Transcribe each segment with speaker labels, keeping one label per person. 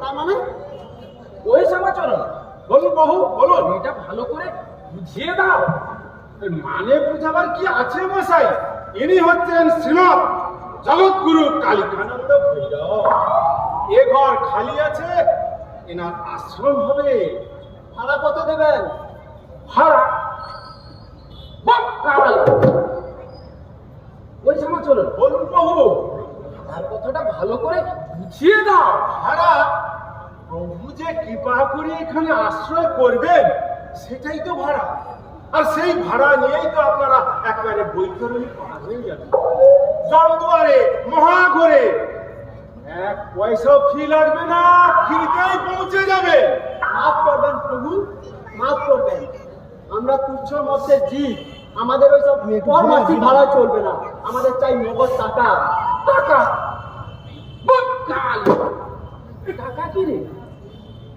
Speaker 1: তার মানে
Speaker 2: ওই শ্যামাচরণ,
Speaker 3: বলুন বাবু বলুন।
Speaker 2: এটা ভালো করে বুঝিয়ে দাও।
Speaker 3: মানে বুঝাবার কি আছে মশাই? ইনি হচ্ছেন শ্রীমৎ জগৎগুরু কালিকানন্দ ভৈরব। এ ঘর খালি আছে, এনার আশ্রম হবে।
Speaker 1: ভাড়া কত দেবেন?
Speaker 3: ভাড়া
Speaker 2: কাল ওই শ্যামাচরণ,
Speaker 3: বলুন বাবু।
Speaker 2: তার কথাটা ভালো করে বুঝিয়ে দাও।
Speaker 3: ভাড়া প্রভু যে কৃপা করে এখানে আশ্রয় করবেন সেটাই তো ভাড়া। আর সেই ভাড়া নিয়েই তো আপনারা একেবারে বৈতরণী পার হয়ে যাবেন। জলদুয়ারে মহাঘরে এক পয়সাও ফি লাগবে না, ফ্রিতেই পৌঁছে যাবে।
Speaker 1: মাফ করবেন প্রভু, মাফ করবেন। আমরা তুচ্ছ মধ্যে জীব, আমাদের ওইসব পরমাসিক ভাড়া চলবে না। আমাদের চাই নগদ টাকা।
Speaker 2: টাকা কাল টাকা কি রে?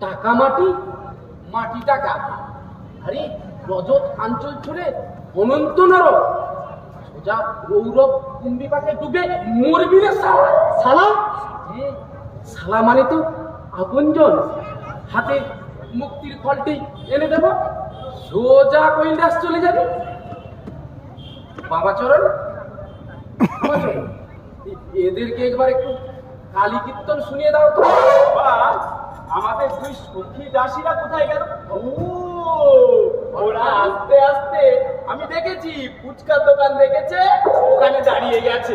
Speaker 2: টাকা মাটি, মাটি টাকা। আরে রজত আঞ্চল ছুড়ে অনন্ত নরক, সোজা গৌরব কুম্ভিপাকে ডুবে মরবি রে শালা।
Speaker 1: শালা
Speaker 2: শালা মানে তো আপনজন। হাতে মুক্তির ফলটি এনে দেব, সোজা কৈলাস চলে যাবে। বাবা চরণ, এদেরকে একবার একটু কালী কীর্তন শুনিয়ে দাও তো।
Speaker 3: বা আমাদের দুই সখী দাসীরা কোথায় গেল?
Speaker 1: ওরা আস্তে আস্তে, আমি দেখেছি ফুচকার দোকান দেখেছে, ওখানে দাঁড়িয়ে গেছে।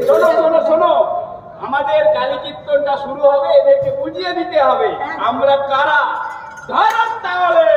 Speaker 1: শোনো শোনো শোনো, আমাদের কালী কীর্তনটা শুরু হবে, এদেরকে বুঝিয়ে দিতে হবে আমরা কারা। ধরো তাহলে।